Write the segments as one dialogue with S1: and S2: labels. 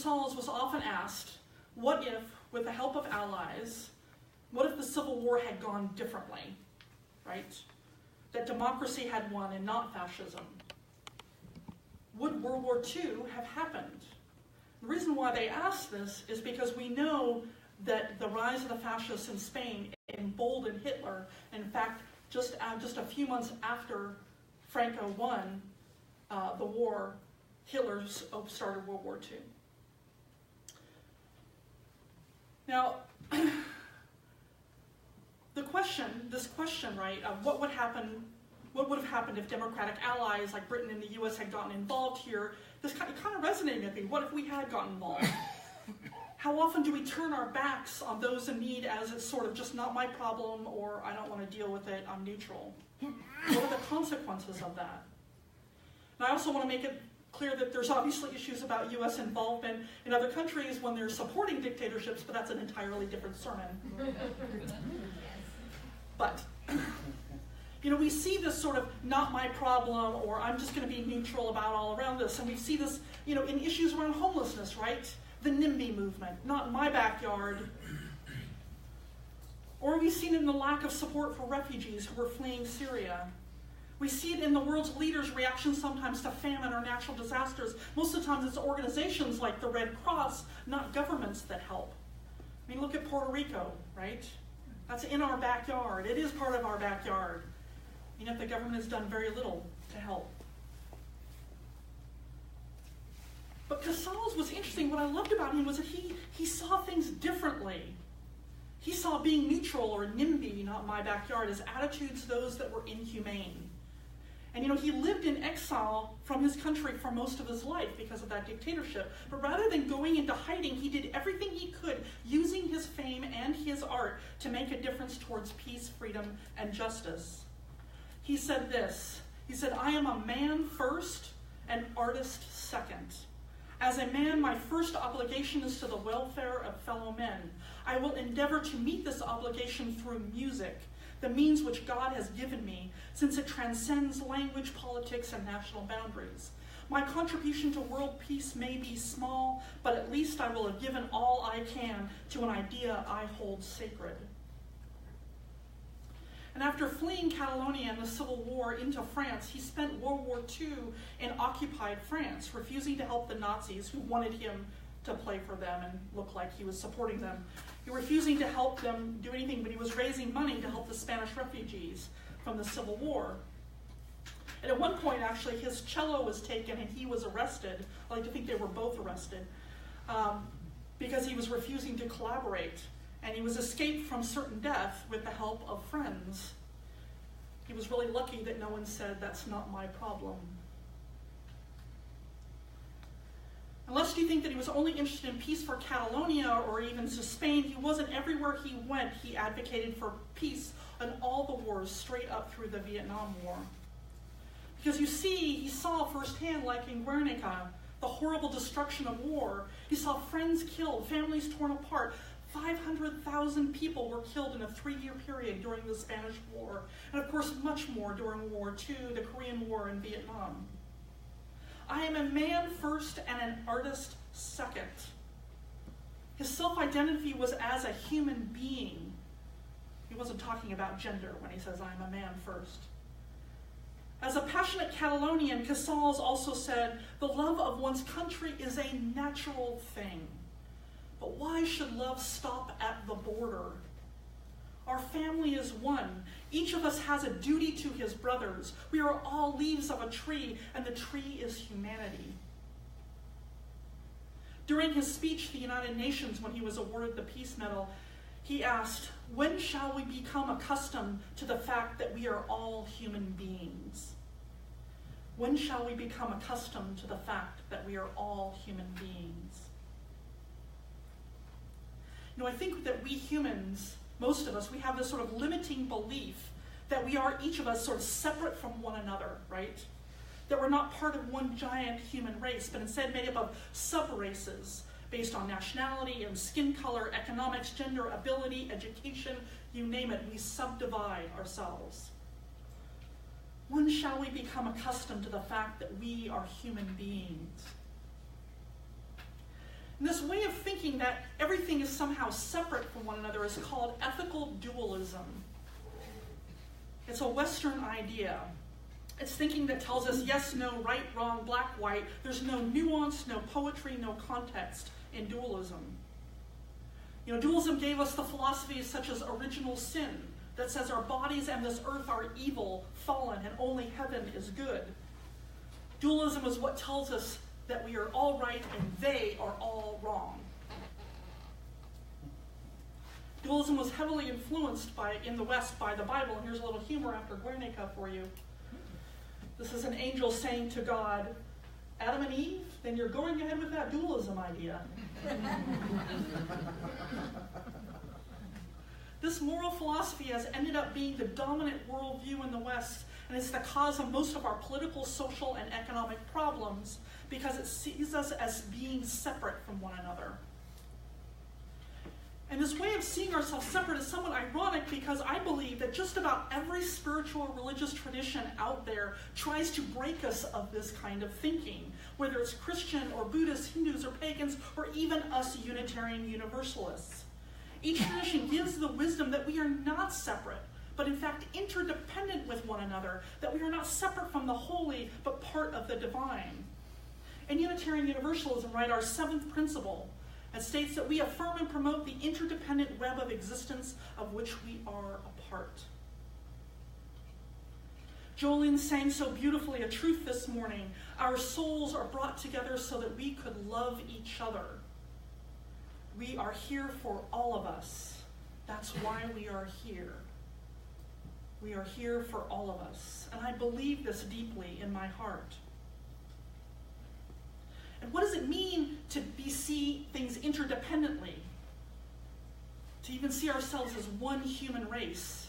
S1: Casals was often asked, what if, with the help of allies, what if the Civil War had gone differently, right? That democracy had won and not fascism. Would World War II have happened? The reason why they asked this is because we know that the rise of the fascists in Spain emboldened Hitler. In fact, just a few months after Franco won the war, Hitler started World War II. Now, this question, right, of what would have happened if democratic allies like Britain and the US had gotten involved here, this kind of resonated with me. What if we had gotten involved? How often do we turn our backs on those in need as it's sort of just not my problem, or I don't want to deal with it, I'm neutral? What are the consequences of that? And I also want to make it clear that there's obviously issues about US involvement in other countries when they're supporting dictatorships, but that's an entirely different sermon. But, we see this sort of not my problem, or I'm just going to be neutral about all around this. And we see this, in issues around homelessness, right? The NIMBY movement, not in my backyard. Or we've seen it in the lack of support for refugees who are fleeing Syria. We see it in the world's leaders' reactions sometimes to famine or natural disasters. Most of the times it's organizations like the Red Cross, not governments, that help. I mean, look at Puerto Rico, right? That's in our backyard. It is part of our backyard. And yet the government has done very little to help. But Casals was interesting. What I loved about him was that he saw things differently. He saw being neutral, or NIMBY, not my backyard, as attitudes to those that were inhumane. And he lived in exile from his country for most of his life because of that dictatorship. But rather than going into hiding, he did everything he could, using his fame and his art to make a difference towards peace, freedom, and justice. He said this. He said, "I am a man first, an artist second. As a man, my first obligation is to the welfare of fellow men. I will endeavor to meet this obligation through music, the means which God has given me, since it transcends language, politics, and national boundaries. My contribution to world peace may be small, but at least I will have given all I can to an idea I hold sacred." And after fleeing Catalonia and the Civil War into France, he spent World War II in occupied France, refusing to help the Nazis who wanted him to play for them and look like he was supporting them. He was refusing to help them do anything, but he was raising money to help the Spanish refugees from the Civil War. And at one point, actually, his cello was taken and he was arrested. I like to think they were both arrested because he was refusing to collaborate. And he was escaped from certain death with the help of friends. He was really lucky that no one said, "That's not my problem." Unless you think that he was only interested in peace for Catalonia or even to Spain, he wasn't. Everywhere he went, he advocated for peace in all the wars straight up through the Vietnam War. Because he saw firsthand, like in Guernica, the horrible destruction of war. He saw friends killed, families torn apart. 500,000 people were killed in a 3-year period during the Spanish War, and of course much more during World War II, the Korean War, and Vietnam. I am a man first and an artist second. His self-identity was as a human being. He wasn't talking about gender when he says, "I am a man first." As a passionate Catalonian, Casals also said, "The love of one's country is a natural thing. But why should love stop at the border? Our family is one. Each of us has a duty to his brothers. We are all leaves of a tree, and the tree is humanity." During his speech to the United Nations when he was awarded the Peace Medal, he asked, "When shall we become accustomed to the fact that we are all human beings?" When shall we become accustomed to the fact that we are all human beings? I think that we humans, most of us, we have this sort of limiting belief that we are, each of us, sort of separate from one another, right? That we're not part of one giant human race, but instead made up of sub-races based on nationality and skin color, economics, gender, ability, education, you name it, we subdivide ourselves. When shall we become accustomed to the fact that we are human beings? And this way of thinking that everything is somehow separate from one another is called ethical dualism. It's a Western idea. It's thinking that tells us yes, no, right, wrong, black, white. There's no nuance, no poetry, no context in dualism. Dualism gave us the philosophies such as original sin, that says our bodies and this earth are evil, fallen, and only heaven is good. Dualism is what tells us that we are all right and they are all wrong. Dualism was heavily influenced in the West by the Bible, and here's a little humor after Guernica for you. This is an angel saying to God, Adam and Eve, then you're going ahead with that dualism idea. This moral philosophy has ended up being the dominant worldview in the West, and it's the cause of most of our political, social, and economic problems because it sees us as being separate from one another. And this way of seeing ourselves separate is somewhat ironic because I believe that just about every spiritual or religious tradition out there tries to break us of this kind of thinking, whether it's Christian or Buddhist, Hindus or pagans, or even us Unitarian Universalists. Each tradition gives the wisdom that we are not separate, but in fact interdependent with one another, that we are not separate from the holy, but part of the divine. In Unitarian Universalism, our seventh principle, it states that we affirm and promote the interdependent web of existence of which we are a part. Jolene sang so beautifully a truth this morning. Our souls are brought together so that we could love each other. We are here for all of us. That's why we are here. We are here for all of us. And I believe this deeply in my heart. And what does it mean to see things interdependently? To even see ourselves as one human race?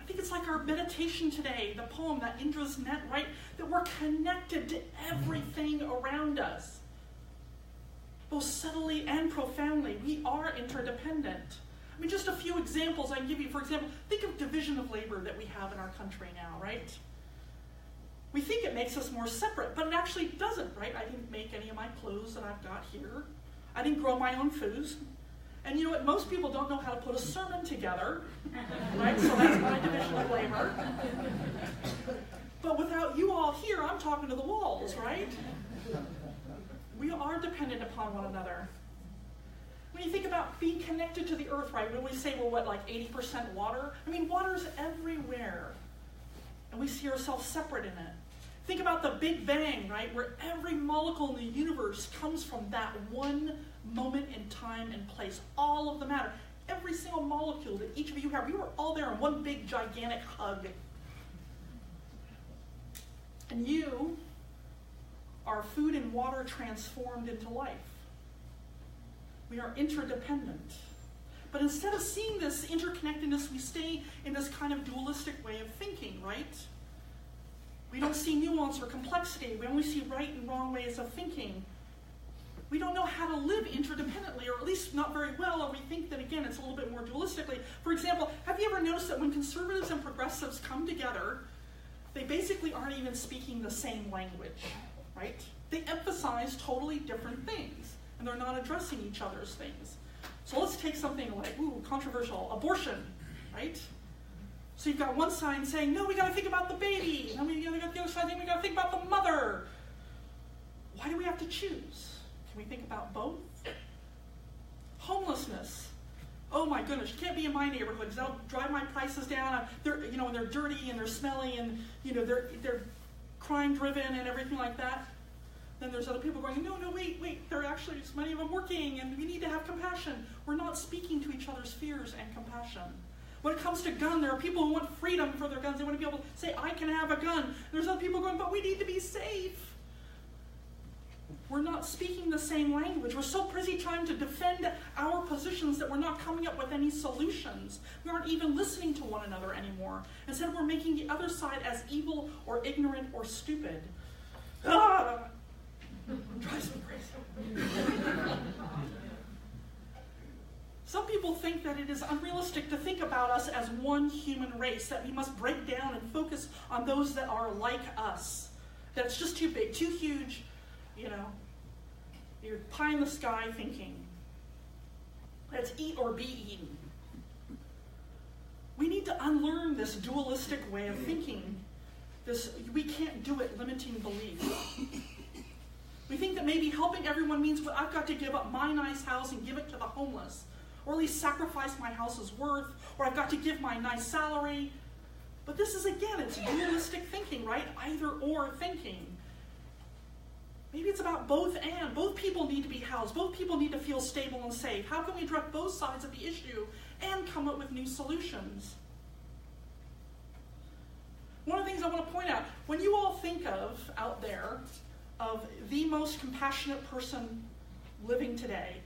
S1: I think it's like our meditation today, the poem that Indra's meant, that we're connected to everything around us. Both subtly and profoundly, we are interdependent. Just a few examples I can give you. For example, think of division of labor that we have in our country now, right? We think it makes us more separate, but it actually doesn't, right? I didn't make any of my clothes that I've got here. I didn't grow my own foods. And you know what? Most people don't know how to put a sermon together, right? So that's my division of labor. But without you all here, I'm talking to the walls, right? We are dependent upon one another. When you think about being connected to the earth, when we say we're 80% water? Water's everywhere. And we see ourselves separate in it. Think about the Big Bang, where every molecule in the universe comes from that one moment in time and place. All of the matter. Every single molecule that each of you have, we were all there in one big, gigantic hug. And you are food and water transformed into life. We are interdependent. But instead of seeing this interconnectedness, we stay in this kind of dualistic way of thinking, right? We don't see nuance or complexity. We only see right and wrong ways of thinking. We don't know how to live interdependently, or at least not very well, or we think that, again, it's a little bit more dualistically. For example, have you ever noticed that when conservatives and progressives come together, they basically aren't even speaking the same language, right? They emphasize totally different things, and they're not addressing each other's things. So let's take something like, controversial, abortion, right? So you've got one side saying, no, we got to think about the baby. And then we got the other side saying, we got to think about the mother. Why do we have to choose? Can we think about both? Homelessness. Oh my goodness, you can't be in my neighborhood because they'll drive my prices down. They're, and they're dirty and they're smelly and they're crime-driven and everything like that. Then there's other people going, no, wait, there are actually many of them working and we need to have compassion. We're not speaking to each other's fears and compassion. When it comes to gun, there are people who want freedom for their guns. They want to be able to say, I can have a gun. There's other people going, but we need to be safe. We're not speaking the same language. We're so busy trying to defend our positions that we're not coming up with any solutions. We aren't even listening to one another anymore. Instead, we're making the other side as evil or ignorant or stupid. Drives me crazy. Some people think that it is unrealistic to think about us as one human race, that we must break down and focus on those that are like us. That it's just too big, too huge, You're pie in the sky thinking. Let's eat or be eaten. We need to unlearn this dualistic way of thinking. We can't do it limiting belief. We think that maybe helping everyone means, well, I've got to give up my nice house and give it to the homeless, or at least sacrifice my house's worth, or I've got to give my nice salary. But this is, again, it's dualistic thinking, right? Either or thinking. Maybe it's about both and. Both people need to be housed. Both people need to feel stable and safe. How can we address both sides of the issue and come up with new solutions? One of the things I want to point out, when you all think of, out there, of the most compassionate person living today,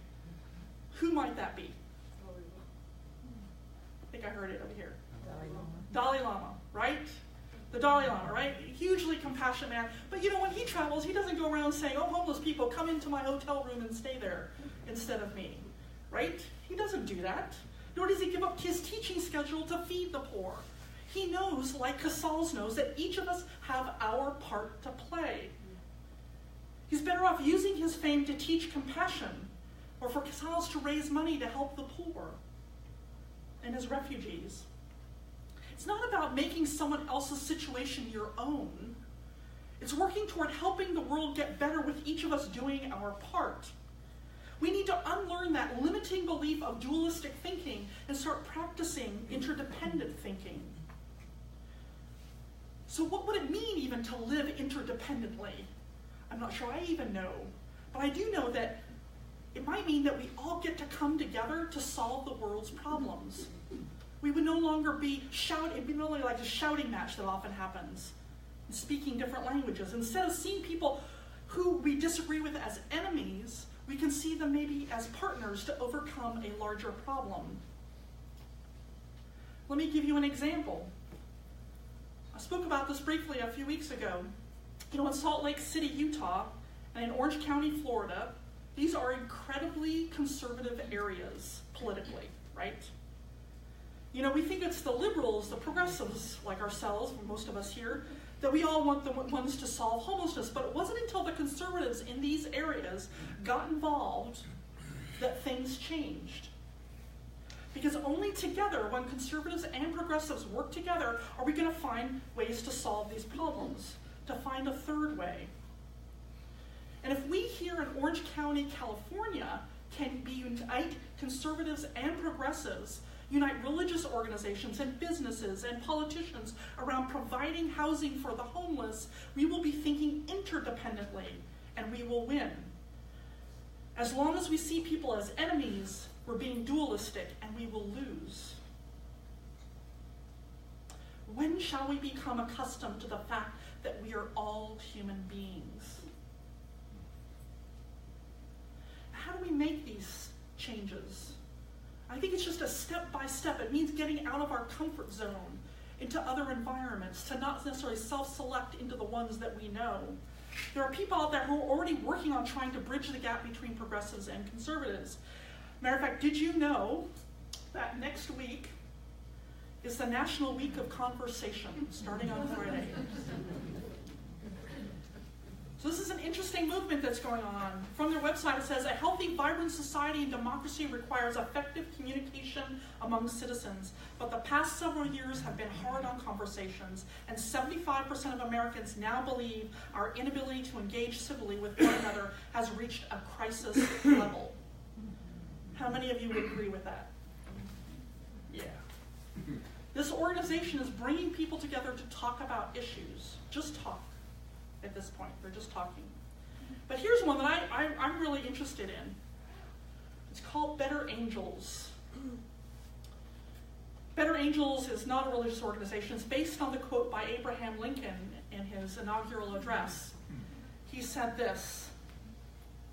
S1: who might that be? I think I heard it over here. Dalai Lama, right? The Dalai Lama, right? Hugely compassionate man. But you know, when he travels, he doesn't go around saying, oh, homeless people, come into my hotel room and stay there instead of me, right? He doesn't do that. Nor does he give up his teaching schedule to feed the poor. He knows, like Casals knows, that each of us have our part to play. He's better off using his fame to teach compassion, or for Casals to raise money to help the poor and his refugees. It's not about making someone else's situation your own. It's working toward helping the world get better with each of us doing our part. We need to unlearn that limiting belief of dualistic thinking and start practicing interdependent thinking. So what would it mean even to live interdependently? I'm not sure I even know, but I do know that it might mean that we all get to come together to solve the world's problems. We would no longer be shouting, it'd be no longer like a shouting match that often happens, and speaking different languages. Instead of seeing people who we disagree with as enemies, we can see them maybe as partners to overcome a larger problem. Let me give you an example. I spoke about this briefly a few weeks ago. You know, in Salt Lake City, Utah, and in Orange County, Florida, these are incredibly conservative areas politically, right? You know, we think it's the liberals, the progressives like ourselves, most of us here, that we all want the ones to solve homelessness. But it wasn't until the conservatives in these areas got involved that things changed. Because only together, when conservatives and progressives work together, are we going to find ways to solve these problems, to find a third way. And if we here in Orange County, California, can unite conservatives and progressives, unite religious organizations and businesses and politicians around providing housing for the homeless, we will be thinking interdependently, and we will win. As long as we see people as enemies, we're being dualistic, and we will lose. When shall we become accustomed to the fact that we are all human beings? How do we make these changes? I think it's just a step by step. It means getting out of our comfort zone into other environments, to not necessarily self-select into the ones that we know. There are people out there who are already working on trying to bridge the gap between progressives and conservatives. Matter of fact, did you know that next week is the National Week of Conversation, starting on Friday? So this is an interesting movement that's going on. From their website, it says, a healthy, vibrant society and democracy requires effective communication among citizens. But the past several years have been hard on conversations, and 75% of Americans now believe our inability to engage civilly with one another has reached a crisis level. How many of you would agree with that? Yeah. This organization is bringing people together to talk about issues. Just talk. At this point, they're just talking. But here's one that I'm really interested in. It's called Better Angels. Better Angels is not a religious organization. It's based on the quote by Abraham Lincoln in his inaugural address. He said this: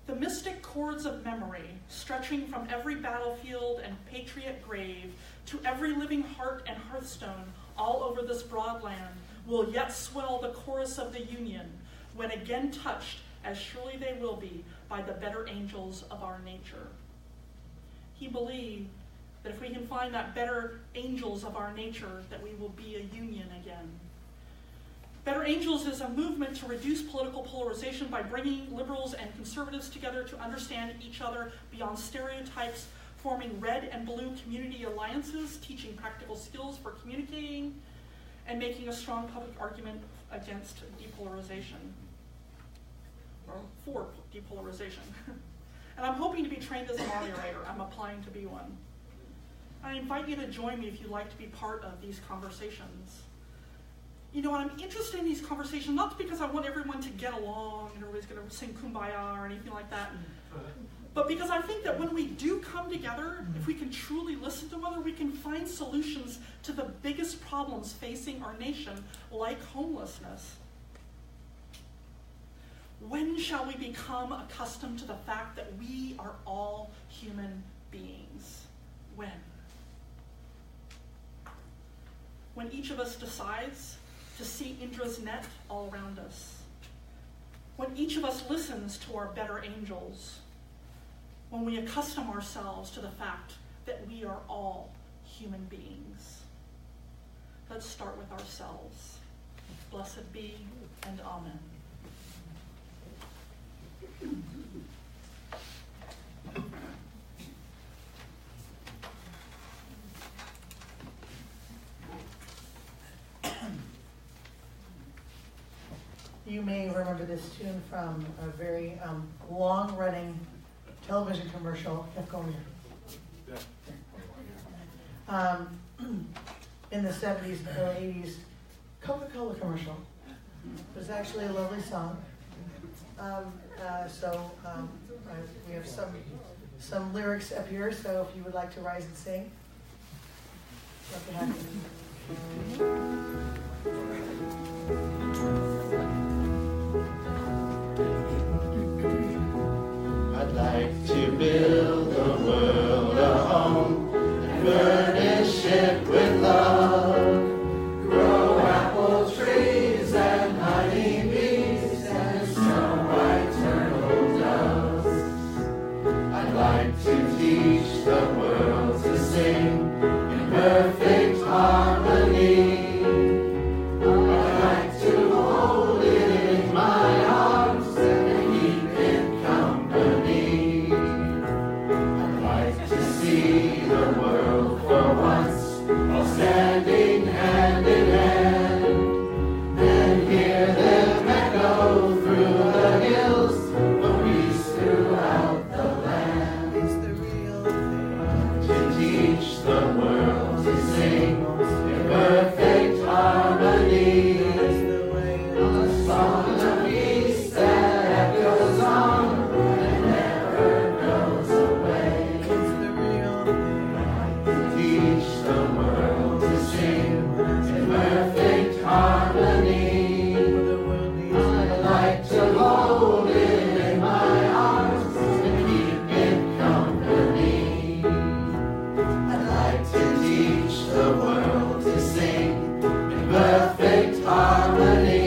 S1: the mystic cords of memory, stretching from every battlefield and patriot grave to every living heart and hearthstone all over this broad land, will yet swell the chorus of the Union, when again touched, as surely they will be, by the better angels of our nature. He believed that if we can find that better angels of our nature, that we will be a union again. Better Angels is a movement to reduce political polarization by bringing liberals and conservatives together to understand each other beyond stereotypes, forming red and blue community alliances, teaching practical skills for communicating, and making a strong public argument against depolarization, or for depolarization. And I'm hoping to be trained as a moderator. I'm applying to be one. I invite you to join me if you'd like to be part of these conversations. You know, I'm interested in these conversations not because I want everyone to get along and everybody's going to sing Kumbaya or anything like that, but because I think that when we do come together, if we can truly listen to one another, we can find solutions to the biggest problems facing our nation, like homelessness. When shall we become accustomed to the fact that we are all human beings? When? When each of us decides to see Indra's net all around us. When each of us listens to our better angels. When we accustom ourselves to the fact that we are all human beings. Let's start with ourselves. Blessed be and amen.
S2: You may remember this tune from a very long-running television commercial. Kept going here. In the 70s and early 80s, Coca-Cola commercial. It was actually a lovely song. We have some lyrics up here, so if you would like to rise and sing, love to have you.
S3: I'd like to build the world a home and furnish it with love. Grow apple trees and honeybees and snow white turtle doves. I'd like to teach the world to sing in perfect harmony. I'd like to hold it in my arms and keep it company. I'd like to see the world for once, all standing hand in hand, and hear them echo through the hills, the breeze throughout the land.
S2: It's the real thing.
S3: To teach the world to sing in perfect harmony.
S2: That's the way it
S3: A
S2: is.
S3: song of peace that echoes on and never goes away.
S2: It's the real thing.
S3: Teach the world to sing in perfect harmony.
S2: The world needs
S3: I'd like to hold it in my arms and keep it company. I'd like to teach the world to sing in perfect harmony.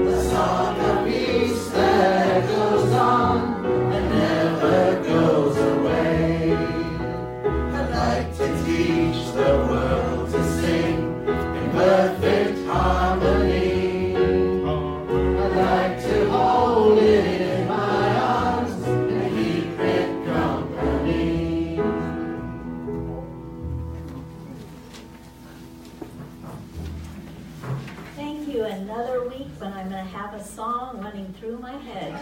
S3: The song of peace that goes on and never goes away. I'd like to teach the world to sing in perfect harmony. I'd like to hold it in my arms and keep it company.
S4: Thank you. Another week when I'm going to have a song running through my head.